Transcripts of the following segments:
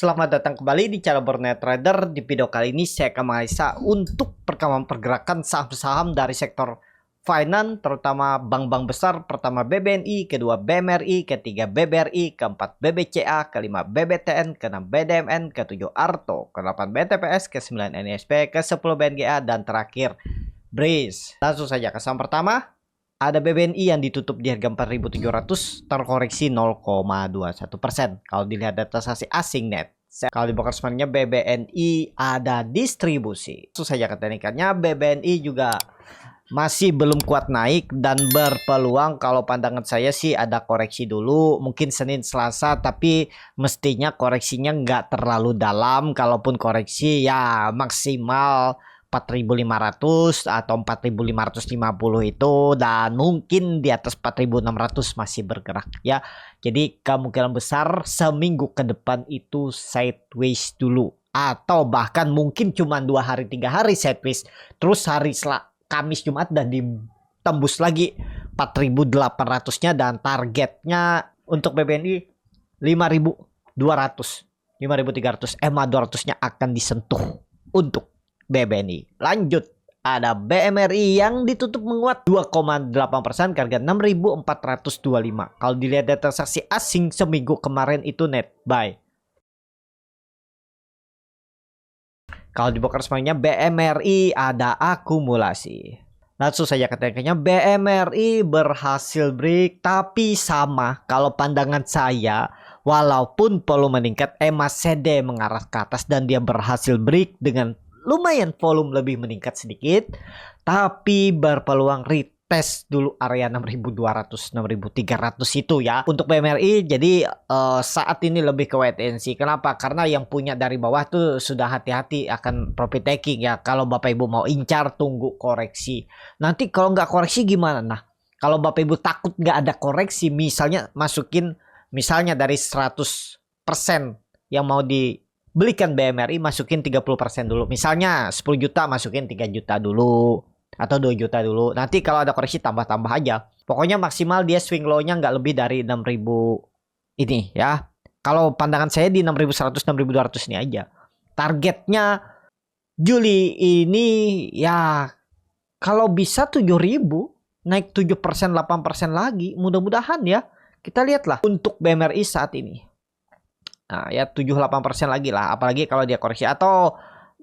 Selamat datang kembali di channel Borneo Trader. Di video kali ini saya akan menganalisa untuk perkembangan pergerakan saham-saham dari sektor finance, terutama bank-bank besar. Pertama BBNI, kedua BMRI, ketiga BBRI, keempat BBCA, kelima BBTN, keenam BDMN, ketujuh Arto, ke-8 BTPS, ke-9 NISP, ke-10 BNGA, dan terakhir BRIS. Langsung saja ke saham pertama. Ada BBNI yang ditutup di harga 4.700, terkoreksi 0,21%. Kalau dilihat data transaksi asing net. Kalau di broker semuanya BBNI ada distribusi. Langsung saja ke teknikannya, BBNI juga masih belum kuat naik dan berpeluang. Kalau pandangan saya sih ada koreksi dulu. Mungkin Senin Selasa, tapi mestinya koreksinya nggak terlalu dalam. Kalaupun koreksi ya maksimal 4.500 atau 4.550 itu, dan mungkin di atas 4.600 masih bergerak ya. Jadi kemungkinan besar seminggu ke depan itu sideways dulu, atau bahkan mungkin cuma 2 hari 3 hari sideways, terus hari Kamis Jumat dan ditembus lagi 4.800-nya, dan targetnya untuk BBNI 5.200, 5.300, EMA 200-nya akan disentuh untuk BBNI. Lanjut, ada BMRI yang ditutup menguat 2,8% ke harga 6.425. Kalau dilihat data transaksi asing seminggu kemarin itu net buy. Kalau di broker semuanya BMRI ada akumulasi. Langsung saja katanya BMRI berhasil break, tapi sama kalau pandangan saya, walaupun volume meningkat, EMA CD mengarah ke atas dan dia berhasil break dengan lumayan volume lebih meningkat sedikit, tapi berpeluang retest dulu area 6.200 6.300 itu ya untuk BMRI. Jadi saat ini lebih ke wait and see. Kenapa? Karena yang punya dari bawah tuh sudah hati-hati akan profit taking ya. Kalau Bapak Ibu mau incar, tunggu koreksi. Nanti kalau nggak koreksi gimana? Nah, kalau Bapak Ibu takut nggak ada koreksi, misalnya masukin misalnya dari 100% yang mau dibelikan BMRI, masukin 30% dulu. Misalnya 10 juta masukin 3 juta dulu atau 2 juta dulu. Nanti kalau ada koreksi tambah-tambah aja. Pokoknya maksimal dia swing low-nya nggak lebih dari 6.000 ini ya. Kalau pandangan saya di 6.100 6.200 ini aja. Targetnya Juli ini ya kalau bisa 7.000, naik 7% 8% lagi. Mudah-mudahan ya. Kita lihatlah untuk BMRI saat ini. Nah ya 7-8% lagi lah, apalagi kalau dia koreksi, atau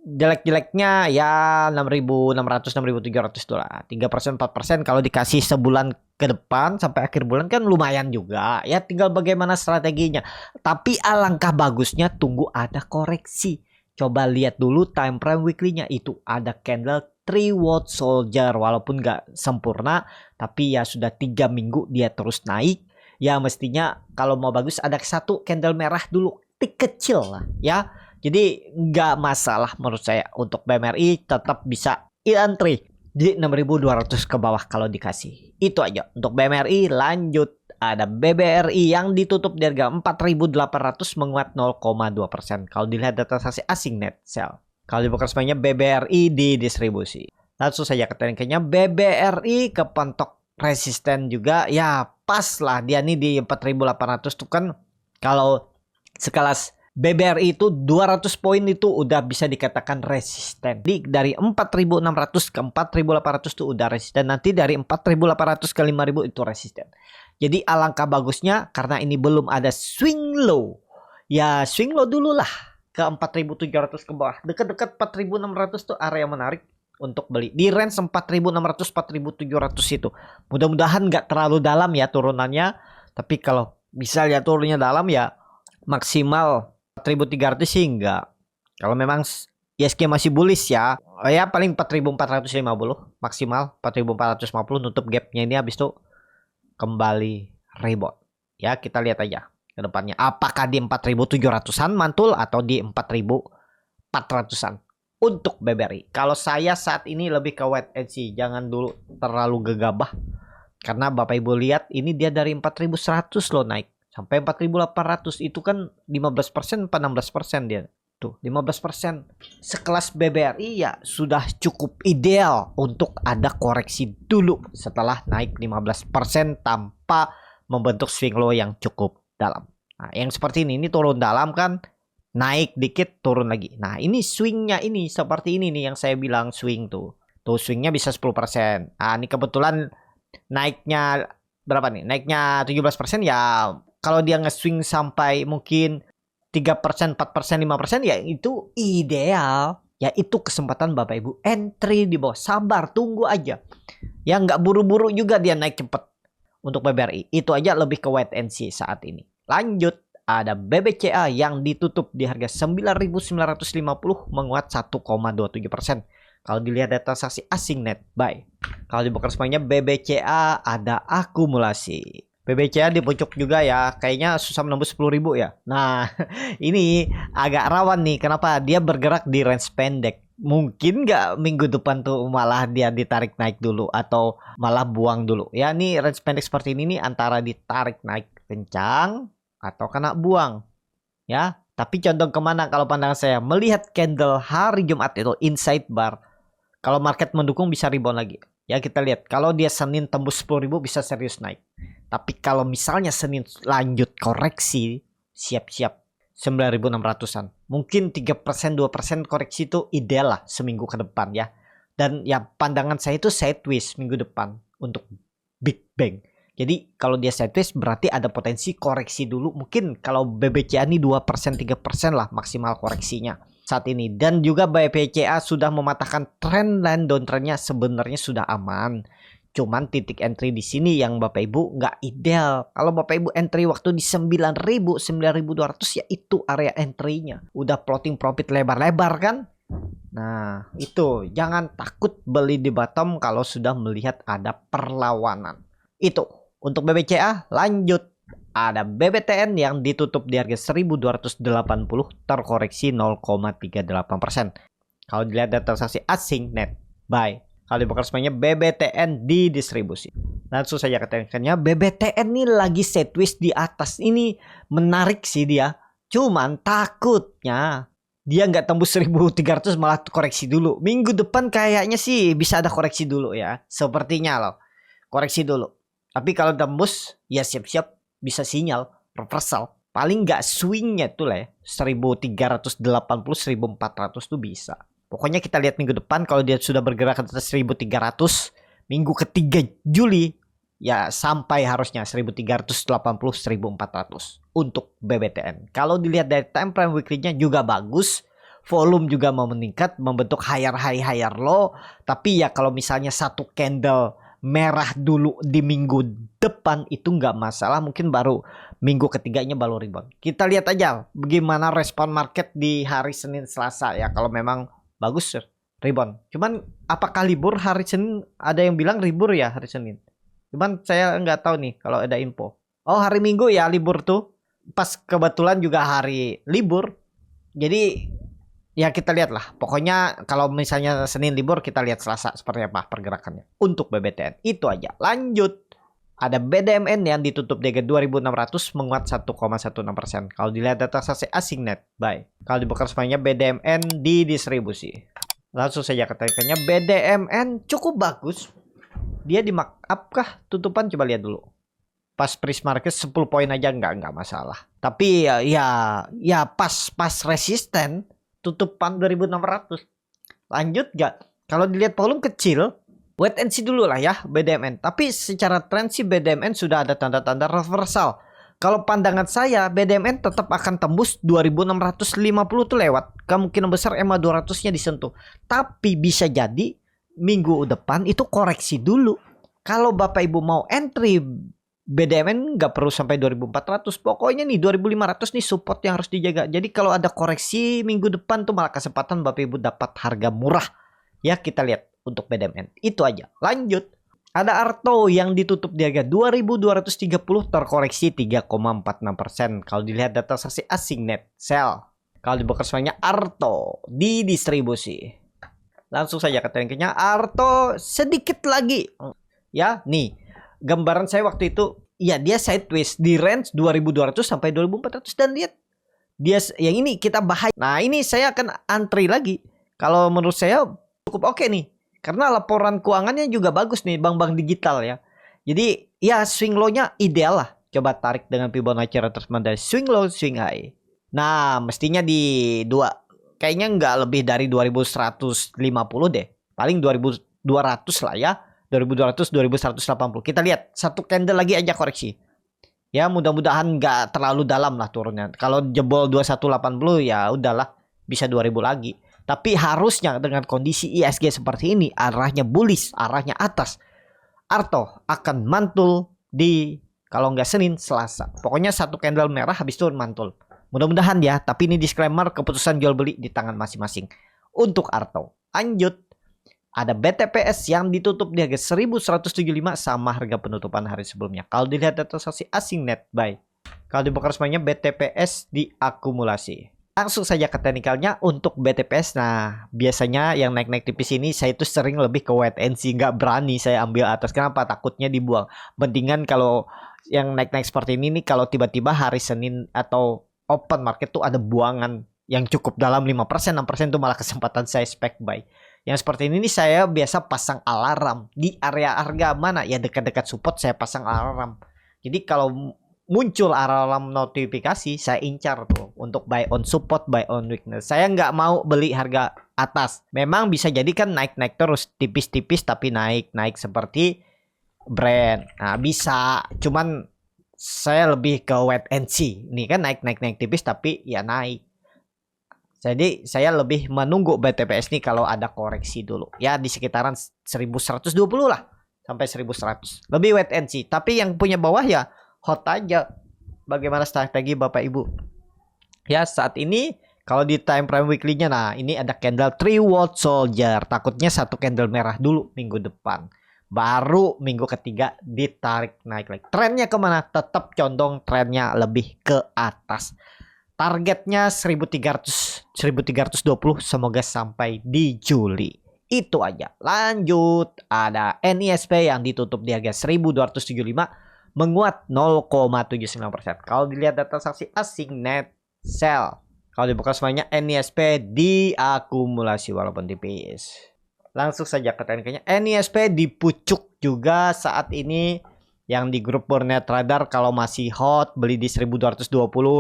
jelek-jeleknya ya 6.600 6.700 tuh lah. 3% 4% kalau dikasih sebulan ke depan sampai akhir bulan kan lumayan juga ya, tinggal bagaimana strateginya. Tapi alangkah bagusnya tunggu ada koreksi. Coba lihat dulu time frame weekly-nya, itu ada candle 3 watt soldier, walaupun nggak sempurna tapi ya sudah 3 minggu dia terus naik. Ya mestinya kalau mau bagus ada satu candle merah dulu, tik kecil lah ya. Jadi nggak masalah menurut saya. Untuk BMRI tetap bisa entry di 6.200 ke bawah kalau dikasih. Itu aja untuk BMRI. Lanjut, ada BBRI yang ditutup di harga 4.800 menguat 0,2%. Kalau dilihat data transaksi asing net sell. Kalau di broker semuanya BBRI di distribusi. Langsung saja ke tekniknya, BBRI kepentok resisten juga ya, pas lah dia nih di 4.800 tuh kan. Kalau sekelas BBRI itu 200 poin itu udah bisa dikatakan resisten. Jadi dari 4.600 ke 4.800 tuh udah resisten. Nanti dari 4.800 ke 5.000 itu resisten. Jadi alangkah bagusnya karena ini belum ada swing low. Ya swing low dulu lah ke 4.700 ke bawah. Dekat-dekat 4.600 tuh area menarik untuk beli di range 4.600 4.700 itu. Mudah-mudahan nggak terlalu dalam ya turunannya, tapi kalau bisa lihat turunnya dalam ya maksimal 4.300 sih enggak. Kalau memang ISG masih bullish ya, ya paling 4.450 maksimal 4.450 nutup gapnya ini, habis itu kembali rebound. Ya kita lihat aja ke depannya apakah di 4.700-an mantul atau di 4.400-an. Untuk BBRI, kalau saya saat ini lebih ke wait and see, jangan dulu terlalu gegabah. Karena Bapak Ibu lihat ini dia dari 4.100 loh naik sampai 4.800, itu kan 15% 16% dia. Tuh 15%. Sekelas BBRI ya sudah cukup ideal untuk ada koreksi dulu setelah naik 15% tanpa membentuk swing low yang cukup dalam. Nah, yang seperti ini turun dalam kan naik dikit turun lagi. Nah ini swingnya ini seperti ini nih yang saya bilang swing tuh. Tuh swingnya bisa 10%. Nah ini kebetulan naiknya berapa nih? Naiknya 17% ya. Kalau dia nge-swing sampai mungkin 3%, 4%, 5% ya itu ideal. Ya itu kesempatan Bapak Ibu entry di bawah. Sabar, tunggu aja. Ya nggak buru-buru juga dia naik cepet. Untuk BBRI itu aja lebih ke wait and see saat ini. Lanjut, ada BBCA yang ditutup di harga 9.950 menguat 1,27%. Kalau dilihat data transaksi asing net buy. Kalau dibuka resminya BBCA ada akumulasi. BBCA di puncak juga ya, kayaknya susah menembus 10.000 ya. Nah, ini agak rawan nih. Kenapa? Dia bergerak di range pendek. Mungkin nggak minggu depan tuh malah dia ditarik naik dulu atau malah buang dulu. Ya, nih range pendek seperti ini nih antara ditarik naik kencang atau kena buang. Ya, tapi condong kemana kalau pandangan saya? Melihat candle hari Jumat itu inside bar. Kalau market mendukung bisa rebound lagi. Ya kita lihat kalau dia Senin tembus 10.000 bisa serius naik. Tapi kalau misalnya Senin lanjut koreksi, siap-siap 9.600-an. Mungkin 3%, 2% koreksi itu ideal lah seminggu ke depan ya. Dan ya pandangan saya itu sideways minggu depan untuk Big Bang. Jadi kalau dia sideways berarti ada potensi koreksi dulu. Mungkin kalau BBCA ini 2%, 3% lah maksimal koreksinya saat ini. Dan juga BBCA sudah mematahkan trendline downtrendnya sebenarnya sudah aman. Cuman titik entry di sini yang Bapak Ibu nggak ideal. Kalau Bapak Ibu entry waktu di 9.000, 9.200 ya itu area entry-nya. Udah plotting profit lebar-lebar kan? Nah itu jangan takut beli di bottom kalau sudah melihat ada perlawanan. Itu untuk BBCA. Lanjut ada BBTN yang ditutup di harga 1.280 terkoreksi 0,38%. Kalau dilihat data transaksi asing net buy. Kalau dibuka resminya BBTN di distribusi. Langsung saja katakannya BBTN ini lagi sideways di atas. Ini menarik sih dia. Cuman takutnya dia nggak tembus 1.300 malah koreksi dulu. Minggu depan kayaknya sih bisa ada koreksi dulu ya. Sepertinya loh. Koreksi dulu. Tapi kalau tembus ya siap-siap bisa sinyal reversal. Paling nggak swingnya tuh lah ya. 1.380, 1.400 tuh bisa. Pokoknya kita lihat minggu depan kalau dia sudah bergerak ke atas 1.300 minggu ketiga Juli ya sampai harusnya 1.380 1.400 untuk BBTN. Kalau dilihat dari time frame weekly-nya juga bagus. Volume juga mau meningkat membentuk higher high higher low. Tapi ya kalau misalnya satu candle merah dulu di minggu depan itu nggak masalah. Mungkin baru minggu ketiganya baru rebound. Kita lihat aja bagaimana respon market di hari Senin Selasa ya. Kalau memang bagus rebound. Cuman apakah libur hari Senin? Ada yang bilang libur ya hari Senin. Cuman saya nggak tahu nih kalau ada info. Oh hari Minggu ya libur tuh. Pas kebetulan juga hari libur. Jadi ya kita lihat lah. Pokoknya kalau misalnya Senin libur kita lihat Selasa seperti apa pergerakannya. Untuk BBTN itu aja. Lanjut. Ada BDMN yang ditutup di 2.600 menguat 1,16%. Kalau dilihat data transaksi asing net buy. Kalau dibuka resminya BDMN di distribusi. Langsung saja katakannya BDMN cukup bagus. Dia di markup kah tutupan? Coba lihat dulu. Pas price market 10 poin aja nggak masalah. Tapi ya pas resisten tutupan 2.600. Lanjut gak? Kalau dilihat volume kecil. Wait and see dulu lah ya BDMN. Tapi secara tren sih BDMN sudah ada tanda-tanda reversal. Kalau pandangan saya BDMN tetap akan tembus 2.650 tuh lewat. Kemungkinan besar EMA 200-nya disentuh. Tapi bisa jadi minggu depan itu koreksi dulu. Kalau Bapak Ibu mau entry BDMN nggak perlu sampai 2.400. Pokoknya nih 2.500 nih support yang harus dijaga. Jadi kalau ada koreksi minggu depan tuh malah kesempatan Bapak Ibu dapat harga murah. Ya kita lihat. Untuk BDMN. Itu aja. Lanjut. Ada Arto yang ditutup di harga 2.230 terkoreksi 3,46%. Kalau dilihat data transaksi asing net sell. Kalau dibuka resminya Arto di distribusi. Langsung saja katanya Arto sedikit lagi. Ya nih. Gambaran saya waktu itu. Ya dia sideways di range 2.200 sampai 2.400. Dan lihat. Dia yang ini kita bahas. Nah ini saya akan antri lagi. Kalau menurut saya cukup oke nih. Karena laporan keuangannya juga bagus nih bank-bank digital ya. Jadi ya swing low-nya ideal lah. Coba tarik dengan Fibonacci retracement dari swing low, swing high. Nah, mestinya di kayaknya nggak lebih dari 2150 deh. Paling 2200 lah ya. 2200, 2180. Kita lihat satu candle lagi aja koreksi. Ya, mudah-mudahan nggak terlalu dalam lah turunnya. Kalau jebol 2180 ya udahlah, bisa 2000 lagi. Tapi harusnya dengan kondisi ISG seperti ini, arahnya bullish, arahnya atas, Arto akan mantul di kalau nggak Senin, Selasa. Pokoknya satu candle merah habis itu mantul. Mudah-mudahan ya, tapi ini disclaimer, keputusan jual beli di tangan masing-masing. Untuk Arto, lanjut. Ada BTPS yang ditutup di harga 1175 sama harga penutupan hari sebelumnya. Kalau dilihat data transaksi asing net buy. Kalau dibongkar semuanya BTPS diakumulasi. Langsung saja ke teknikalnya untuk BTPS. Nah, biasanya yang naik-naik tipis ini saya itu sering lebih ke wait and see, nggak berani saya ambil atas. Kenapa? Takutnya dibuang. Mendingan kalau yang naik-naik seperti ini nih, kalau tiba-tiba hari Senin atau open market tuh ada buangan yang cukup dalam 5%, 6% itu malah kesempatan saya spec buy. Yang seperti ini nih saya biasa pasang alarm di area harga mana ya, dekat-dekat support saya pasang alarm. Jadi kalau muncul alarm notifikasi saya incar tuh untuk buy on support, buy on weakness. Saya nggak mau beli harga atas. Memang bisa jadi kan naik-naik terus tipis-tipis tapi naik-naik seperti brand. Nah, bisa. Cuman saya lebih ke wait and see. Ini kan naik-naik tipis tapi ya naik. Jadi saya lebih menunggu BTPS nih kalau ada koreksi dulu. Ya di sekitaran 1120 lah sampai 1100. Lebih wait and see. Tapi yang punya bawah ya hot aja. Bagaimana strategi Bapak Ibu? Ya saat ini kalau di time frame weekly-nya, nah ini ada candle 3 World Soldier. Takutnya satu candle merah dulu minggu depan. Baru minggu ketiga ditarik naik lagi. Trennya kemana? Tetap condong trennya lebih ke atas. Targetnya 1320, semoga sampai di Juli. Itu aja. Lanjut, ada NISP yang ditutup di harga 1275, menguat 0,79%. Kalau dilihat data transaksi asing net sell, kalau dibuka semuanya NISP diakumulasi walaupun tipis. Langsung saja ke tekniknya. NISP dipucuk juga saat ini. Yang di grup Burnet Radar kalau masih hot beli di 1220,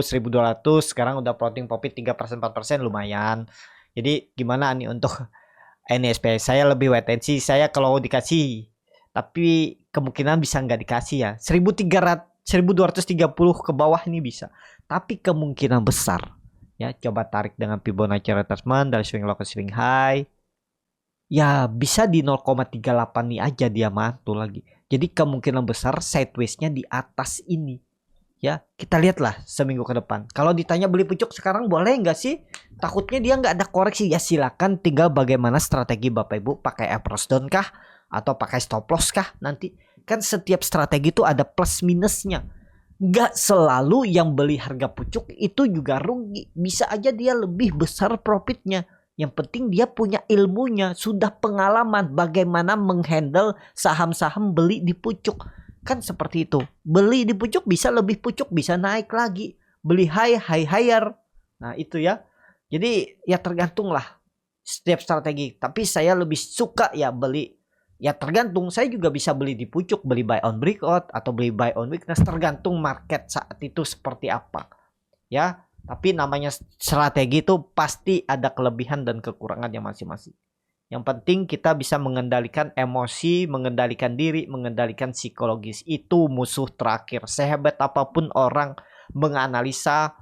1200, sekarang udah floating profit 3% 4% lumayan. Jadi gimana nih untuk NSP? Saya lebih wait and see. Saya kalau dikasih, tapi kemungkinan bisa nggak dikasih ya. 1300, 1230 ke bawah ini bisa. Tapi kemungkinan besar ya, coba tarik dengan Fibonacci retracement dari swing low ke swing high. Ya bisa di 0,38 nih aja dia mantul lagi. Jadi kemungkinan besar sideways-nya di atas ini. Ya, kita lihatlah seminggu ke depan. Kalau ditanya beli pucuk sekarang boleh nggak sih? Takutnya dia nggak ada koreksi. Ya silakan, tinggal bagaimana strategi Bapak Ibu. Pakai approach down kah? Atau pakai stop loss kah? Nanti kan setiap strategi itu ada plus minusnya. Nggak selalu yang beli harga pucuk itu juga rugi. Bisa aja dia lebih besar profitnya. Yang penting dia punya ilmunya, sudah pengalaman bagaimana menghandle saham-saham beli di pucuk. Kan seperti itu. Beli di pucuk bisa lebih pucuk, bisa naik lagi. Beli higher. Nah itu ya. Jadi ya tergantung lah setiap strategi. Tapi saya lebih suka ya beli. Ya tergantung, saya juga bisa beli di pucuk, beli buy on breakout atau beli buy on weakness. Tergantung market saat itu seperti apa. Ya. Tapi namanya strategi itu pasti ada kelebihan dan kekurangannya masing-masing. Yang penting kita bisa mengendalikan emosi, mengendalikan diri, mengendalikan psikologis. Itu musuh terakhir. Sehebat apapun orang menganalisa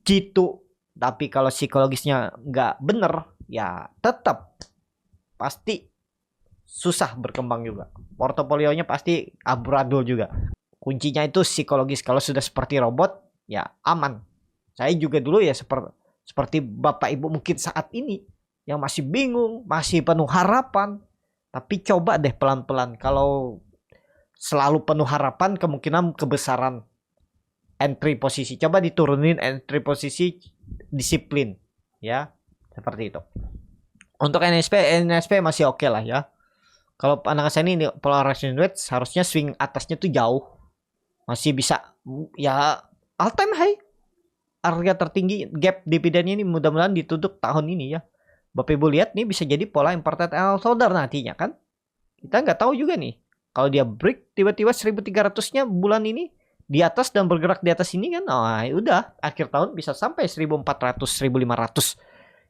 gitu, tapi kalau psikologisnya nggak bener, ya tetap pasti susah berkembang juga. Portofolionya pasti amburadul juga. Kuncinya itu psikologis. Kalau sudah seperti robot, ya aman. Saya juga dulu ya seperti Bapak Ibu mungkin saat ini yang masih bingung, masih penuh harapan. Tapi coba deh pelan-pelan. Kalau selalu penuh harapan, kemungkinan kebesaran entry posisi. Coba diturunin entry posisi, disiplin. Ya, seperti itu. Untuk NSP masih oke lah ya. Kalau pandangan saya ini polarization rate harusnya swing atasnya tuh jauh. Masih bisa ya all time high. Harga tertinggi gap dividennya ini mudah-mudahan ditutup tahun ini ya. Bapak Ibu lihat nih bisa jadi pola imported holder nantinya kan. Kita nggak tahu juga nih. Kalau dia break tiba-tiba 1300-nya bulan ini di atas dan bergerak di atas ini kan, udah akhir tahun bisa sampai 1400 1500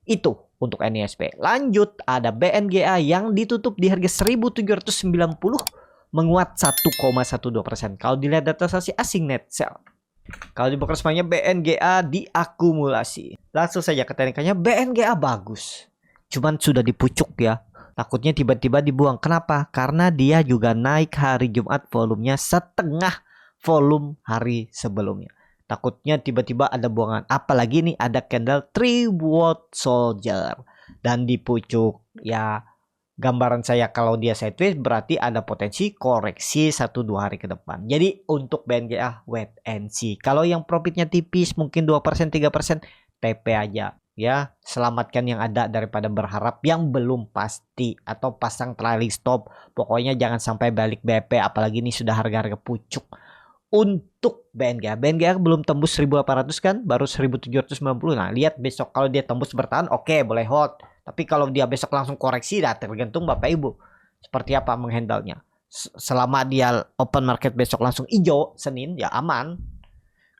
itu untuk NISP. Lanjut ada BNGA yang ditutup di harga 1790 menguat 1,12%. Kalau dilihat data transaksi asing net sell. Kalau di broker semuanya BNGA diakumulasi. Langsung saja ke teknikannya, BNGA bagus. Cuman sudah dipucuk ya. Takutnya tiba-tiba dibuang. Kenapa? Karena dia juga naik hari Jumat volumenya setengah volume hari sebelumnya. Takutnya tiba-tiba ada buangan. Apalagi nih ada candle 3 watt soldier. Dan dipucuk. Ya gambaran saya kalau dia sideways berarti ada potensi koreksi 1-2 hari ke depan. Jadi untuk BNGA wait and see. Kalau yang profitnya tipis mungkin 2% 3% TP aja. Ya, selamatkan yang ada daripada berharap yang belum pasti atau pasang trailing stop. Pokoknya jangan sampai balik BP, apalagi ini sudah harga-harga pucuk. Untuk BNGA belum tembus 1800 kan, baru 1790. Nah, lihat besok kalau dia tembus bertahan, oke, boleh hold. Tapi kalau dia besok langsung koreksi, dah tergantung Bapak Ibu seperti apa menghandle-nya. Selama dia open market besok langsung hijau Senin, ya aman.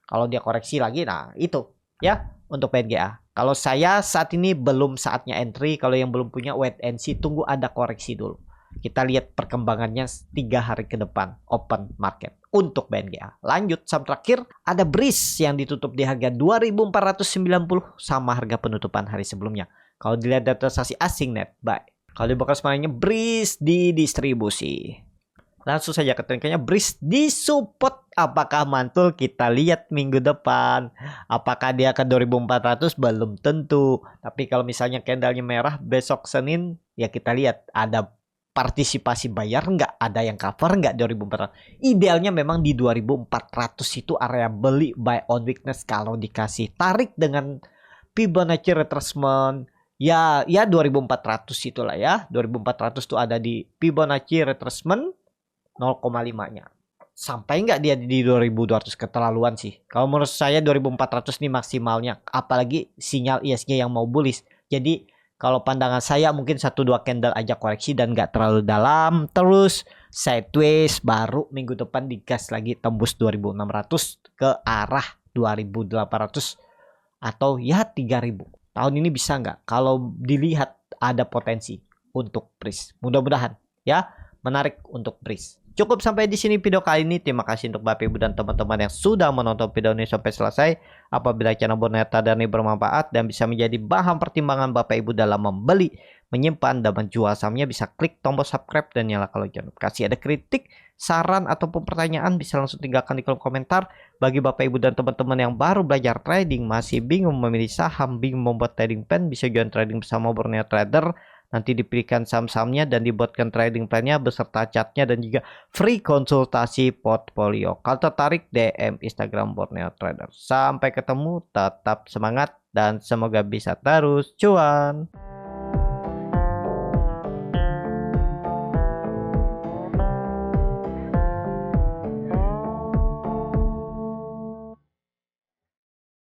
Kalau dia koreksi lagi, nah itu ya untuk BNGA. Kalau saya saat ini belum saatnya entry. Kalau yang belum punya wait and see, tunggu ada koreksi dulu. Kita lihat perkembangannya 3 hari ke depan open market untuk BNGA. Lanjut saham terakhir ada BRIS yang ditutup di harga 2490 sama harga penutupan hari sebelumnya. Kalau dilihat data transaksi asing net buy. Kalau di broker semuanya BRIS didistribusi. Langsung saja ke tekniknya, BRIS disupport. Apakah mantul? Kita lihat minggu depan. Apakah dia ke 2400? Belum tentu. Tapi kalau misalnya candlenya merah besok Senin, ya kita lihat ada partisipasi bayar nggak? Ada yang cover nggak 2400? Idealnya memang di 2400 itu area beli buy on weakness kalau dikasih tarik dengan Fibonacci retracement. Ya 2400 itulah ya. 2400 tuh ada di Fibonacci retracement 0,5-nya. Sampai nggak dia di 2200? Keterlaluan sih. Kalau menurut saya 2400 ini maksimalnya. Apalagi sinyal ISG yang mau bullish. Jadi kalau pandangan saya mungkin 1-2 candle aja koreksi dan nggak terlalu dalam. Terus sideways baru minggu depan digas lagi tembus 2600 ke arah 2800 atau ya 3000. Tahun ini bisa nggak? Kalau dilihat ada potensi untuk BRIS. Mudah-mudahan ya menarik untuk BRIS. Cukup sampai di sini video kali ini. Terima kasih untuk Bapak Ibu dan teman-teman yang sudah menonton video ini sampai selesai. Apabila channel Borneo Trader ini bermanfaat dan bisa menjadi bahan pertimbangan Bapak Ibu dalam membeli, menyimpan, dan menjual sahamnya, bisa klik tombol subscribe dan nyalakan lonceng notifikasi. Ada kritik, saran, ataupun pertanyaan bisa langsung tinggalkan di kolom komentar. Bagi Bapak Ibu dan teman-teman yang baru belajar trading, masih bingung memilih saham, bingung membuat trading plan, bisa join trading bersama Borneo Trader. Nanti dipilihkan saham-sahamnya dan dibuatkan trading plan-nya beserta chartnya dan juga free konsultasi portfolio. Kalau tertarik, DM Instagram Borneo Trader. Sampai ketemu, tetap semangat dan semoga bisa terus cuan.